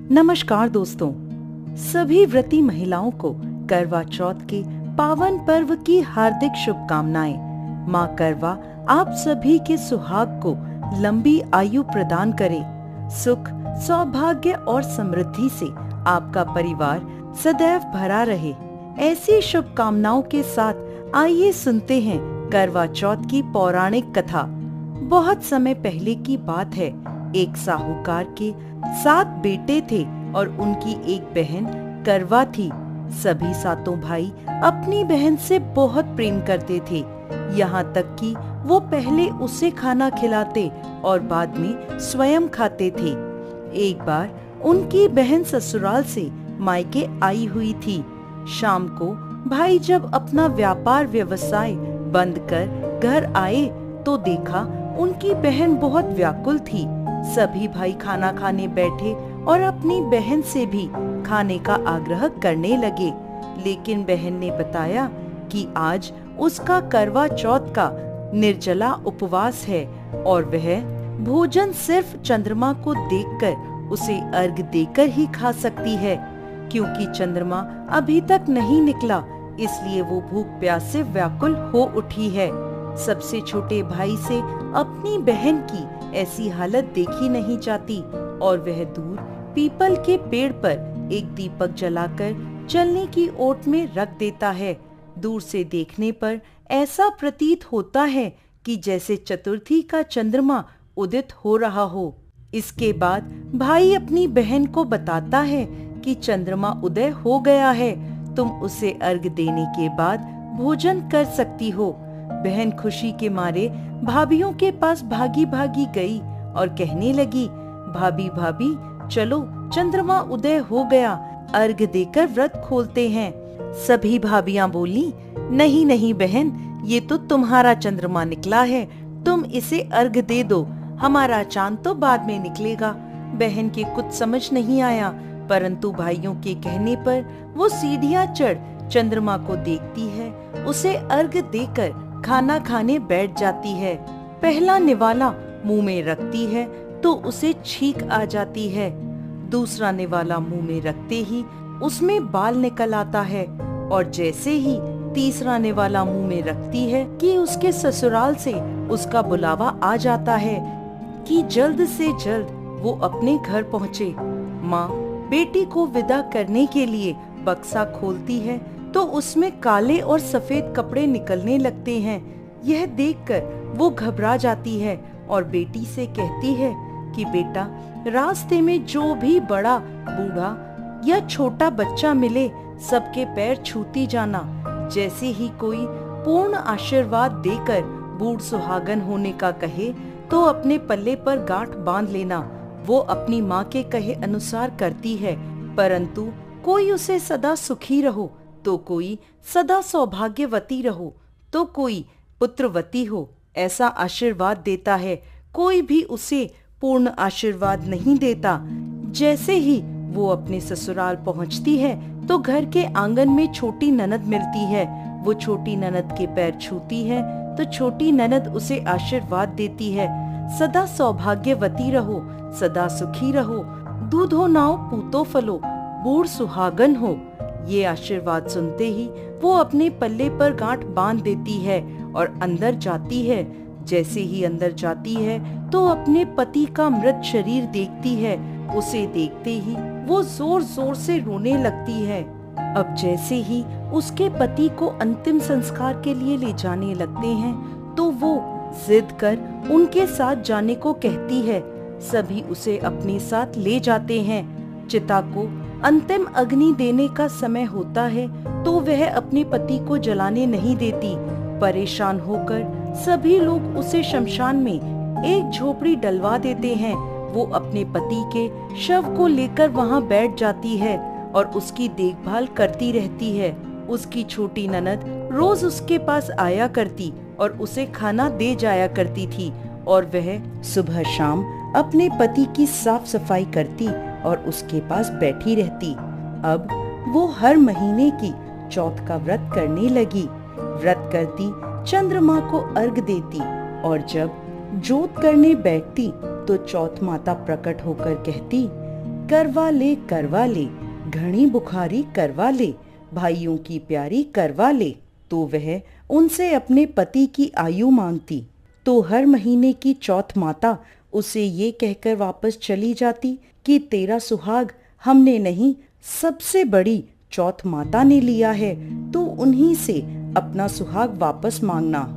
नमस्कार दोस्तों, सभी व्रती महिलाओं को करवा चौथ के पावन पर्व की हार्दिक शुभकामनाएं। माँ करवा आप सभी के सुहाग को लंबी आयु प्रदान करे। सुख, सौभाग्य और समृद्धि से आपका परिवार सदैव भरा रहे। ऐसी शुभकामनाओं के साथ आइए सुनते हैं करवा चौथ की पौराणिक कथा। बहुत समय पहले की बात है। एक साहूकार के 7 बेटे थे और उनकी एक बहन करवा थी। सभी सातों भाई अपनी बहन से बहुत प्रेम करते थे, यहाँ तक कि वो पहले उसे खाना खिलाते और बाद में स्वयं खाते थे। एक बार उनकी बहन ससुराल से मायके आई हुई थी। शाम को भाई जब अपना व्यापार व्यवसाय बंद कर घर आए तो देखा उनकी बहन बहुत व्याकुल थी। सभी भाई खाना खाने बैठे और अपनी बहन से भी खाने का आग्रह करने लगे, लेकिन बहन ने बताया कि आज उसका करवा चौथ का निर्जला उपवास है और वह भोजन सिर्फ चंद्रमा को देखकर उसे अर्घ देकर ही खा सकती है। क्योंकि चंद्रमा अभी तक नहीं निकला, इसलिए वो भूख प्यास से व्याकुल हो उठी है। सबसे छोटे भाई से अपनी बहन की ऐसी हालत देखी नहीं जाती और वह दूर पीपल के पेड़ पर एक दीपक जलाकर चलने की ओट में रख देता है। दूर से देखने पर ऐसा प्रतीत होता है कि जैसे चतुर्थी का चंद्रमा उदित हो रहा हो। इसके बाद भाई अपनी बहन को बताता है कि चंद्रमा उदय हो गया है, तुम उसे अर्घ देने के बाद भोजन कर सकती हो। बहन खुशी के मारे भाभीयों के पास भागी भागी गई और कहने लगी, भाभी भाभी चलो, चंद्रमा उदय हो गया, अर्घ देकर व्रत खोलते हैं। सभी भाभियां बोली, नहीं नहीं बहन, ये तो तुम्हारा चंद्रमा निकला है, तुम इसे अर्घ दे दो, हमारा चांद तो बाद में निकलेगा। बहन के कुछ समझ नहीं आया, परंतु भाइयों के कहने पर वो सीढ़ियां चढ़ चंद्रमा को देखती है, उसे अर्घ देकर खाना खाने बैठ जाती है। पहला निवाला मुंह में रखती है तो उसे छींक आ जाती है। दूसरा निवाला मुंह में रखते ही उसमें बाल निकल आता है और जैसे ही तीसरा निवाला मुंह में रखती है कि उसके ससुराल से उसका बुलावा आ जाता है कि जल्द से जल्द वो अपने घर पहुँचे। माँ बेटी को विदा करने के लिए बक्सा खोलती है तो उसमें काले और सफेद कपड़े निकलने लगते हैं। यह देखकर वो घबरा जाती है और बेटी से कहती है कि बेटा, रास्ते में जो भी बड़ा, बूढ़ा या छोटा बच्चा मिले सबके पैर छूती जाना। जैसे ही कोई पूर्ण आशीर्वाद देकर बूढ़ सुहागन होने का कहे तो अपने पल्ले पर गांठ बांध लेना। वो अपनी माँ के कहे अनुसार करती है, परंतु कोई उसे सदा सुखी रहो तो कोई सदा सौभाग्यवती रहो तो कोई पुत्रवती हो, ऐसा आशीर्वाद देता है। कोई भी उसे पूर्ण आशीर्वाद नहीं देता। जैसे ही वो अपने ससुराल पहुंचती है तो घर के आंगन में छोटी ननद मिलती है। वो छोटी ननद के पैर छूती है तो छोटी ननद उसे आशीर्वाद देती है, सदा सौभाग्यवती रहो, सदा सुखी रहो, दूधो नाव पूतो फलो, बूढ़ सुहागन हो। ये आशीर्वाद सुनते ही वो अपने पल्ले पर गांठ बांध देती है और अंदर जाती है। जैसे ही अंदर जाती है तो अपने पति का मृत शरीर देखती है। उसे देखते ही वो जोर जोर से रोने लगती है। अब जैसे ही उसके पति को अंतिम संस्कार के लिए ले जाने लगते हैं तो वो जिद कर उनके साथ जाने को कहती है। सभी उसे अपने साथ ले जाते हैं। चिता को अंतिम अग्नि देने का समय होता है तो वह अपने पति को जलाने नहीं देती। परेशान होकर सभी लोग उसे शमशान में एक झोपड़ी डलवा देते हैं। वो अपने पति के शव को लेकर वहां बैठ जाती है और उसकी देखभाल करती रहती है। उसकी छोटी ननद रोज उसके पास आया करती और उसे खाना दे जाया करती थी और वह सुबह शाम अपने पति की साफ सफाई करती और उसके पास बैठी रहती। अब वो हर महीने की चौथ का व्रत करने लगी। व्रत करती, चंद्रमा को अर्घ देती और जब जोत करने बैठती तो चौथ माता प्रकट होकर कहती, करवा ले, घनी बुखारी करवा ले, भाइयों की प्यारी करवा ले। तो वह उनसे अपने पति की आयु मांगती, तो हर महीने की चौथ माता उसे ये कहकर वापस चली जाती कि तेरा सुहाग हमने नहीं, सबसे बड़ी चौथ माता ने लिया है, तो उन्हीं से अपना सुहाग वापस मांगना।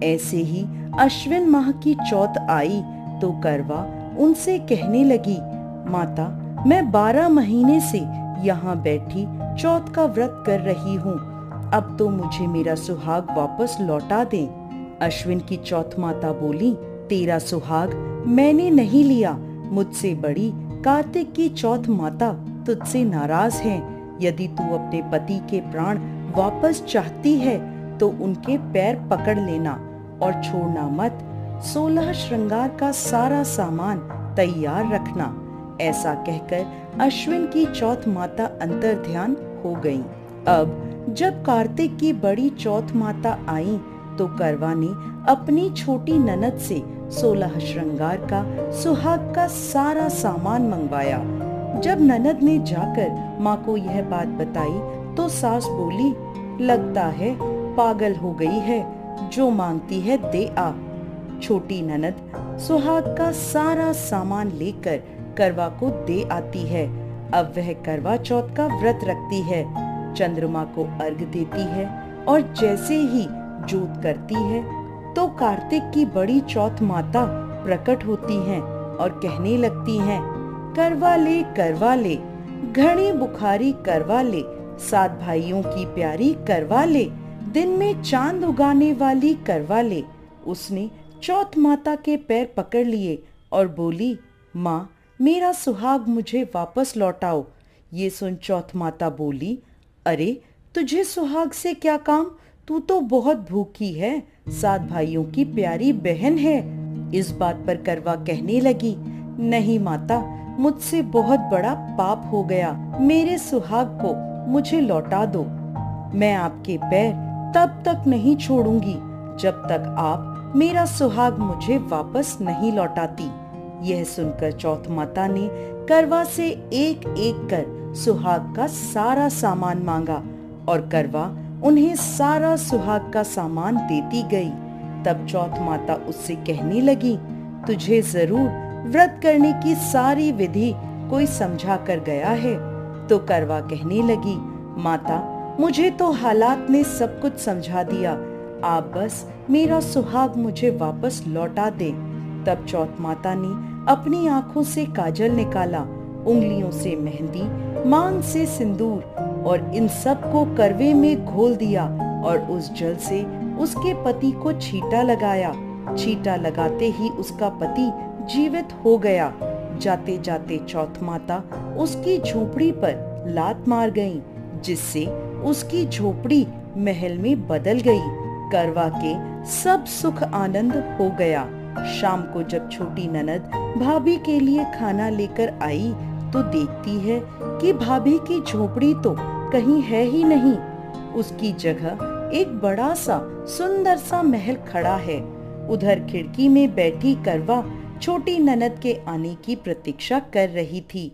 ऐसे ही अश्विन माह की चौथ आई तो करवा उनसे कहने लगी, माता मैं 12 महीने से यहाँ बैठी चौथ का व्रत कर रही हूँ, अब तो मुझे मेरा सुहाग वापस लौटा दे। अश्विन की चौथ माता बोली, तेरा सुहाग मैंने नहीं लिया, मुझसे बड़ी कार्तिक की चौथ माता तुझसे नाराज है। यदि तू अपने पति के प्राण वापस चाहती है तो उनके पैर पकड़ लेना और छोड़ना मत। 16 श्रृंगार का सारा सामान तैयार रखना। ऐसा कहकर अश्विन की चौथ माता अंतर ध्यान हो गईं। अब जब कार्तिक की बड़ी चौथ माता आई तो करवा ने अपनी छोटी ननद से 16 श्रृंगार का सुहाग का सारा सामान मंगवाया। जब ननद ने जाकर माँ को यह बात बताई तो सास बोली, लगता है पागल हो गई है, जो मांगती है दे आ। छोटी ननद सुहाग का सारा सामान लेकर करवा को दे आती है। अब वह करवा चौथ का व्रत रखती है, चंद्रमा को अर्घ देती है और जैसे ही जोत करती है तो कार्तिक की बड़ी चौथ माता प्रकट होती हैं और कहने लगती हैं, करवा ले, घनी बुखारी करवा ले, 7 भाइयों की प्यारी करवा ले, दिन में चांद उगाने वाली करवा ले। उसने चौथ माता के पैर पकड़ लिए और बोली, माँ मेरा सुहाग मुझे वापस लौटाओ। ये सुन चौथ माता बोली, अरे तुझे सुहाग से क्या काम, तू तो बहुत भूखी है, 7 भाइयों की प्यारी बहन है। इस बात पर करवा कहने लगी, नहीं माता, मुझसे बहुत बड़ा पाप हो गया, मेरे सुहाग को मुझे लौटा दो। मैं आपके पैर तब तक नहीं छोड़ूंगी जब तक आप मेरा सुहाग मुझे वापस नहीं लौटाती। यह सुनकर चौथ माता ने करवा से एक एक कर सुहाग का सारा सामान मांगा और करवा उन्हें सारा सुहाग का सामान देती गई। तब चौथ माता उससे कहने लगी, तुझे जरूर व्रत करने की सारी विधि कोई समझा कर गया है। तो करवा कहने लगी, माता मुझे तो हालात ने सब कुछ समझा दिया, आप बस मेरा सुहाग मुझे वापस लौटा दे। तब चौथ माता ने अपनी आंखों से काजल निकाला, उंगलियों से मेहंदी, मांग से सिंदूर और इन सब को करवे में घोल दिया और उस जल से उसके पति को छींटा लगाया। छींटा लगाते ही उसका पति जीवित हो गया। जाते जाते चौथ माता उसकी झोपड़ी पर लात मार गई, जिससे उसकी झोपड़ी महल में बदल गई। करवा के सब सुख आनंद हो गया। शाम को जब छोटी ननद भाभी के लिए खाना लेकर आई तो देखती है कि भाभी की झोपड़ी तो कहीं है ही नहीं, उसकी जगह एक बड़ा सा सुंदर सा महल खड़ा है। उधर खिड़की में बैठी करवा छोटी ननद के आने की प्रतीक्षा कर रही थी।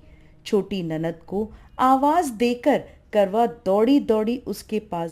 छोटी ननद को आवाज देकर करवा दौड़ी दौड़ी उसके पास